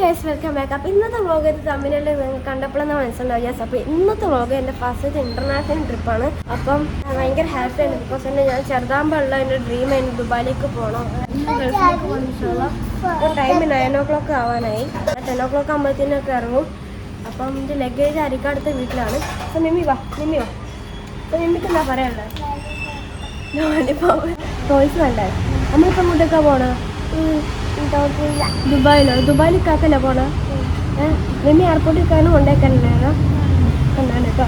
Welcome back. അപ്പോൾ ഇന്നത്തെ vlog തമ്മിലുള്ള കണ്ടപ്പോഴെന്ന് മനസ്സിലാവും. യെസ്, അപ്പോൾ ഇന്നത്തെ വ്ളോഗ് എൻ്റെ ഫസ്റ്റ് ഇന്റർനാഷണൽ ട്രിപ്പാണ്. അപ്പം ഭയങ്കര ഹാപ്പിയാണ്. ബിക്കോസ് തന്നെ ഞാൻ ചെറുതാകുമ്പോഴുള്ള എൻ്റെ ഡ്രീം ആയിരുന്നു ദുബായിലേക്ക് പോകണം, ഗൾഫിലേക്ക് പോകണം. അപ്പോൾ ടൈം 9 o'clock ആവാനായി. 10 o'clock ആകുമ്പോഴത്തേനൊക്കെ ഇറങ്ങും. അപ്പം എൻ്റെ ലഗേജ് അരിക്കാടുത്ത വീട്ടിലാണ്. അപ്പോൾ നിമ്മി വാ. അപ്പോൾ നിമ്മിക്ക് എന്താ പറയാനുള്ളത്? ടോയ്സ് വേണ്ടേ? നമ്മളിപ്പോൾ അങ്ങോട്ടേക്കാ പോകണം. ദുബായിൽ കാക്കല്ല പോണ നിമ്മി എയർപോർട്ടിൽ കാനും കൊണ്ടേക്കല്ലേ എന്നാണ് കേട്ടോ.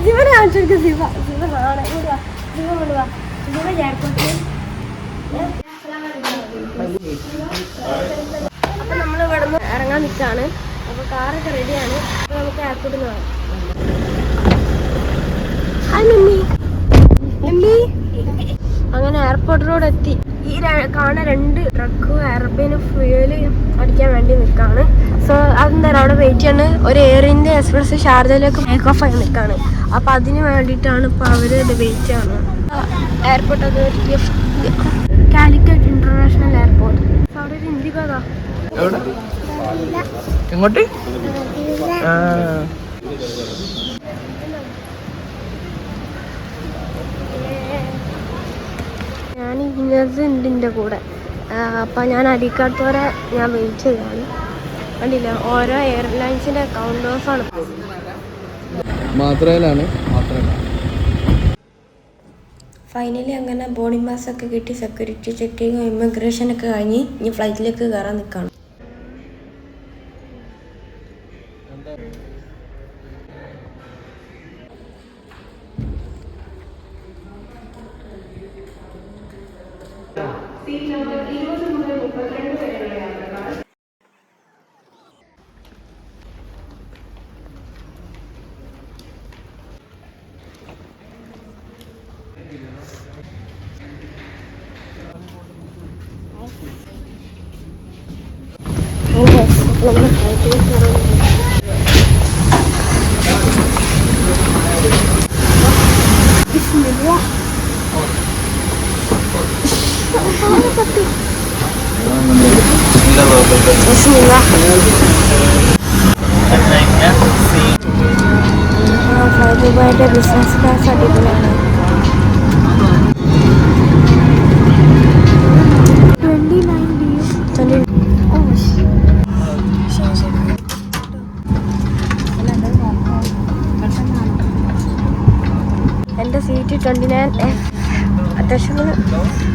ശിവനെ കാണിച്ചെടുക്കും. ശിവ ആണ് ഇങ്ങോട്ട് ശിവ കൊണ്ടുവാ. ശിവ എയർപോർട്ടിൽ. അപ്പം നമ്മൾ ഇവിടെ നിന്ന് ഇറങ്ങാൻ നിൽക്കുകയാണ്. അപ്പോൾ കാറൊക്കെ റെഡിയാണ്. അപ്പോൾ നമുക്ക് എയർപോർട്ടിൽ നിന്ന് പോകാം. ഹായ് നിമ്മി. അങ്ങനെ എയർപോർട്ട് റോഡ് എത്തി. ഈ കാണാൻ 2 ട്രക്കും എയർപ്ലെയിനും ഫ്യൂല് അടിക്കാൻ വേണ്ടി നിൽക്കുകയാണ്. സോ അതെന്തായാലും അവിടെ വെയിറ്റ് ചെയ്യാണ്. ഒരു എയർ ഇന്ത്യ എക്സ്പ്രസ് ഷാർജയിലേക്ക് ടേക്ക് ഓഫ് ആയി നിൽക്കുകയാണ്. അപ്പോൾ അതിന് വേണ്ടിയിട്ടാണ് ഇപ്പോൾ അവർ വെയിറ്റ് ചെയ്യണം. എയർപോർട്ട് അത് കാലിക്കറ്റ് ഇന്റർനാഷണൽ എയർപോർട്ട്. അവിടെ ഒരു ഹിന്ദി പദാ എങ്ങോട്ട്? ഞാൻ ഇന്നേഴ്സ് ഉണ്ട് എൻ്റെ കൂടെ. അപ്പം ഞാൻ അരിക്കാത്തോടെ ഞാൻ വെയിറ്റ് ചെയ്യാണ്. കണ്ടില്ല, ഓരോ എയർലൈൻസിൻ്റെ കൗണ്ടേഴ്സാണ്. ഫൈനലി അങ്ങനെ ബോർഡിംഗ് പാസ് ഒക്കെ കിട്ടി. സെക്യൂരിറ്റി ചെക്കിങ്ങും ഇമിഗ്രേഷനൊക്കെ കഴിഞ്ഞ് ഇനി ഫ്ലൈറ്റിലേക്ക് കയറാൻ നിൽക്കുകയാണ്. ദുബായിയുടെ ബിസിനസ് ക്ലാസ് അടിപൊളിയാണ്. 29 എൻ്റെ സീറ്റ് 29F. അത്യാവശ്യം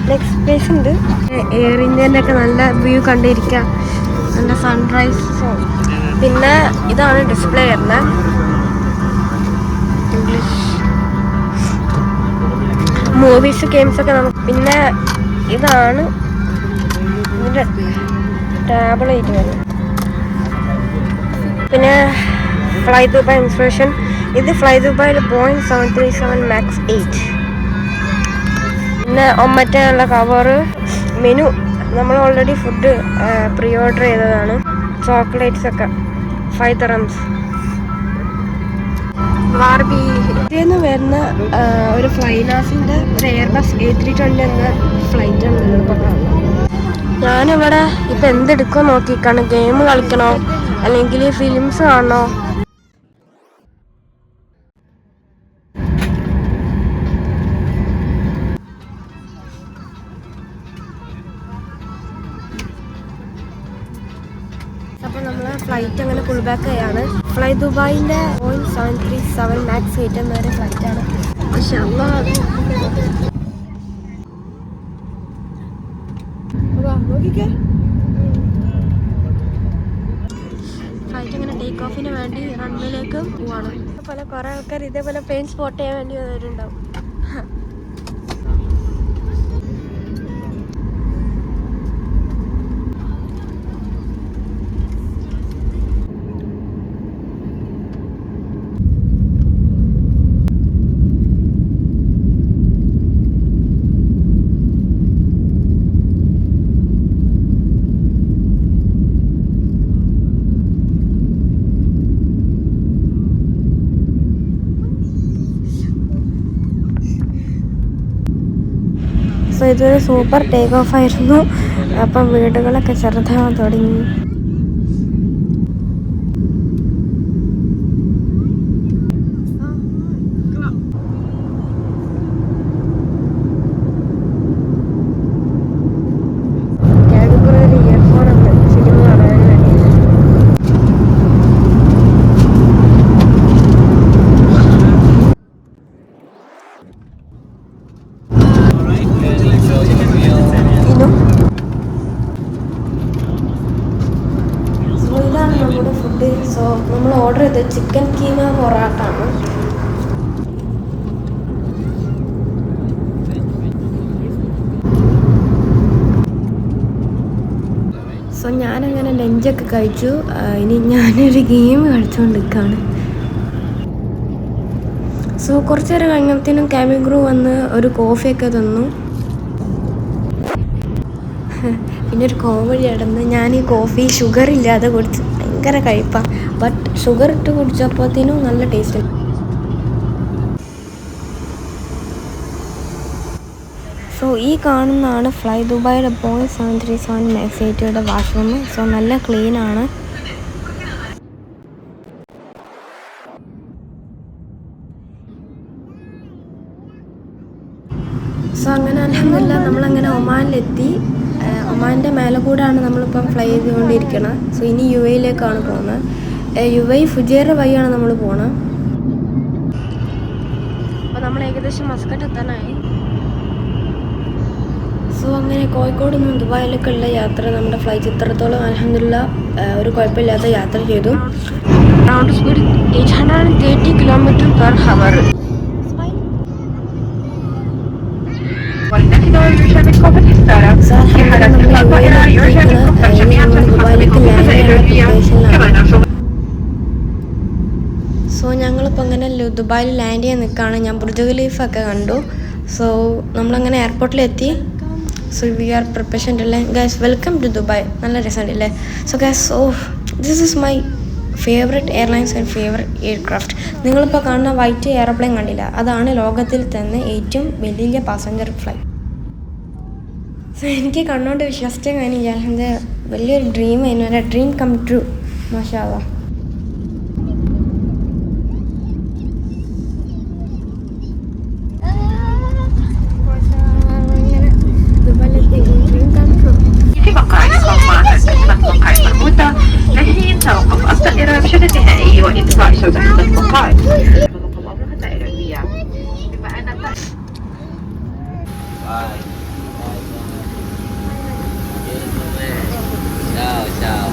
ലെഗ് സ്പേസ് ഉണ്ട്. എയർ ഇന്ത്യൻ്റെ ഒക്കെ നല്ല വ്യൂ കണ്ടിരിക്കാം. നല്ല സൺറൈസ്. പിന്നെ ഇതാണ് ഡിസ്പ്ലേ വരുന്നത്. ഇംഗ്ലീഷ് മൂവീസ് ഗെയിംസൊക്കെ നമുക്ക്. പിന്നെ ഇതാണ് ഇതിൻ്റെ ടാബ്ലറ്റ് വരുന്നത്. പിന്നെ ഫ്ലൈ ദുബായ് ഇൻസ്പിറേഷൻ. ഇത് ഫ്ലൈ ദുബായിൽ Boeing 737 MAX 8. പിന്നെ ഒമ്മറ്റുള്ള കവറ്. മെനു നമ്മൾ ഓൾറെഡി ഫുഡ് പ്രീ ഓർഡർ ചെയ്തതാണ്. ചോക്ലേറ്റ്സ് ഒക്കെ 5 dirhams. ബാർബി. ഇതിൽ വരുന്ന ഒരു ഫ്ലൈനാസിൻ്റെ ഒരു എയർബസ് A320 എന്ന ഫ്ലൈറ്റ് ആണ് ഇപ്പോൾ കാണുന്നത്. ഞാനിവിടെ ഇപ്പം എന്തെടുക്കുമോ നോക്കിക്കാണ്. ഗെയിം കളിക്കണോ അല്ലെങ്കിൽ ഫിലിംസ് കാണണോ? അപ്പോൾ നമ്മൾ ഫ്ലൈറ്റ് അങ്ങനെ ഫുൾ ബാക്ക് ചെയ്യാണ്. ഫ്ലൈ ദുബായിൻ്റെ Boeing 737 MAX 8 എന്നൊരു ഫ്ലൈറ്റാണ്. ഫ്ലൈറ്റ് അങ്ങനെ ടേക്ക് ഓഫിന് വേണ്ടി റൺവേയിലേക്ക് പോവാണ്. അതുപോലെ കുറേ ആൾക്കാർ ഇതേപോലെ പ്ലെയിൻ സ്പോട്ട് ചെയ്യാൻ വേണ്ടി വരുന്നുണ്ടാവും. ഇതൊരു സൂപ്പർ ടേക്ക് ഓഫ് ആയിരുന്നു. അപ്പം വീടുകളൊക്കെ ചെറുതാവാൻ തുടങ്ങി. ഇതാണ് നമ്മുടെ ഫുഡ്. സോ നമ്മൾ ഓർഡർ ചെയ്തത് ചിക്കൻ കീമ പൊറാട്ട ആണ്. സോ ഞാനങ്ങനെ ലഞ്ചൊക്കെ കഴിച്ചു. ഇനി ഞാനൊരു ഗെയിം കളിച്ചുകൊണ്ടിരിക്കുകയാണ്. സോ കുറച്ച് നേരം കഴിഞ്ഞപ്പോഴത്തേനും ക്യാബിൻ ക്രൂ വന്ന് ഒരു കോഫിയൊക്കെ തന്നു. പിന്നെ ഒരു കോമഡി നടന്ന് ഞാൻ ഈ കോഫി ഷുഗർ ഇല്ലാതെ കുടിച്ച് ഭയങ്കര കഴിപ്പാണ്. ബട്ട് ഷുഗർ ഇട്ട് കുടിച്ചപ്പോഴത്തേനും നല്ല ടേസ്റ്റ്. സോ ഈ കാണുന്നതാണ് ഫ്ലൈ ദുബായിയുടെ Boeing 737 MAX 8യുടെ വാഷ്റൂം. സോ നല്ല ക്ലീനാണ്. സോ അങ്ങനെ അൽഹംദുലില്ലാ നമ്മളങ്ങനെ ഒമാനിലെത്തി. ഒമാൻ്റെ മേലെ കൂടാണ് നമ്മളിപ്പം ഫ്ലൈ ചെയ്തുകൊണ്ടിരിക്കുന്നത്. സോ ഇനി UAE പോകുന്നത്. UAE ഫുജൈറ വഴിയാണ് നമ്മൾ പോകുന്നത്. അപ്പോൾ നമ്മൾ ഏകദേശം മസ്കറ്റ് എത്താനായി. സോ അങ്ങനെ കോഴിക്കോട് നിന്നും ദുബായിലേക്കുള്ള യാത്ര നമ്മുടെ ഫ്ലൈറ്റ് ഇത്രത്തോളം അൽഹംദുലില്ലാ ഒരു കുഴപ്പമില്ലാത്ത യാത്ര ചെയ്തു. Round speed 830 km/h. സോ ഞങ്ങളിപ്പോൾ അങ്ങനെ ദുബായിൽ ലാൻഡ് ചെയ്യാൻ നിൽക്കുകയാണ്. ഞാൻ ബുർജ് ഖലീഫൊക്കെ കണ്ടു. സോ നമ്മളങ്ങനെ എയർപോർട്ടിലെത്തി. സോ വി ആർ പ്രിപ്പറേഷൻ അല്ലേ ഗൈസ്, വെൽക്കം ടു ദുബായ്. നല്ല രസമുണ്ടല്ലേ. So guys, this is my favourite airlines and favourite aircraft. നിങ്ങളിപ്പോൾ കാണുന്ന വൈറ്റ് എയർപ്ലെയിൻ കണ്ടില്ല, അതാണ് ലോകത്തിൽ തന്നെ ഏറ്റവും വലിയ പാസഞ്ചർ ഫ്ലൈറ്റ്. സോ എനിക്ക് കണ്ണുകൊണ്ട് വിശ്വസിക്കാൻ കഴിഞ്ഞില്ല. അത് വലിയൊരു ഡ്രീം ആയിരുന്നു, എൻ്റെ ഡ്രീം കം ട്രൂ. മാഷാ അല്ലാഹ്. لحين توقف الطائرة بشكل نهائي وانتظار شبكة البقاء مواقفة إيرانية بما أن Ciao.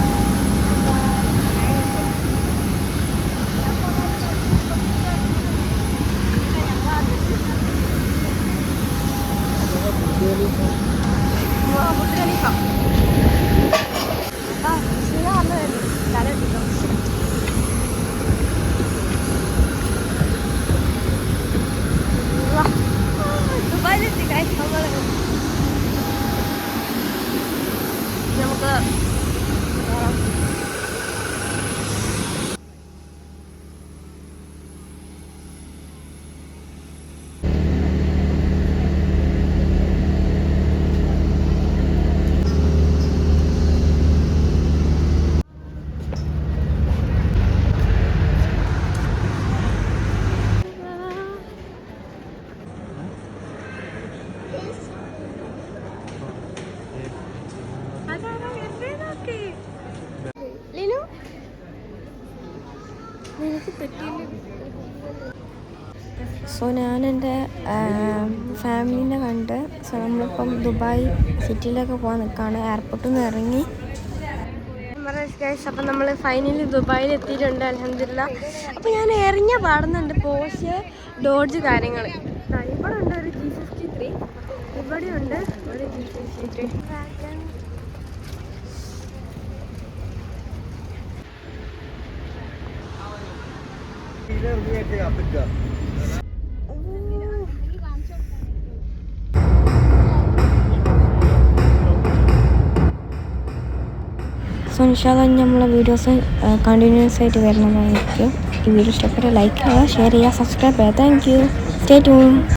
സോ ഞാൻ എൻ്റെ ഫാമിലീനെ കണ്ട്. സോ നമ്മളിപ്പം ദുബായ് സിറ്റിയിലേക്ക് പോകാൻ നിൽക്കുകയാണ്. എയർപോർട്ടിൽ നിന്ന് ഇറങ്ങി. അപ്പം നമ്മൾ ഫൈനലി ദുബായിൽ എത്തിയിട്ടുണ്ട് അൽഹംദുലില്ലാ. അപ്പോൾ ഞാൻ ഇറങ്ങിയ പാടുന്നുണ്ട് പോർഷെ ഡോഡ്ജ് കാര്യങ്ങൾ. ഇവിടെ ഉണ്ട് ഒരു G53, ഇവിടെ ഉണ്ട് ഒരു G53. സോ ഇൻഷാല്ലാ നമ്മളെ വീഡിയോസ് കണ്ടിന്യൂസ് ആയിട്ട് വരുന്നതായിരിക്കും. ഈ വീഡിയോ ഇഷ്ടപ്പെട്ട ലൈക്ക് ചെയ്യുക, ഷെയർ ചെയ്യുക, സബ്സ്ക്രൈബ് ചെയ്യുക. Thank you. Stay tune.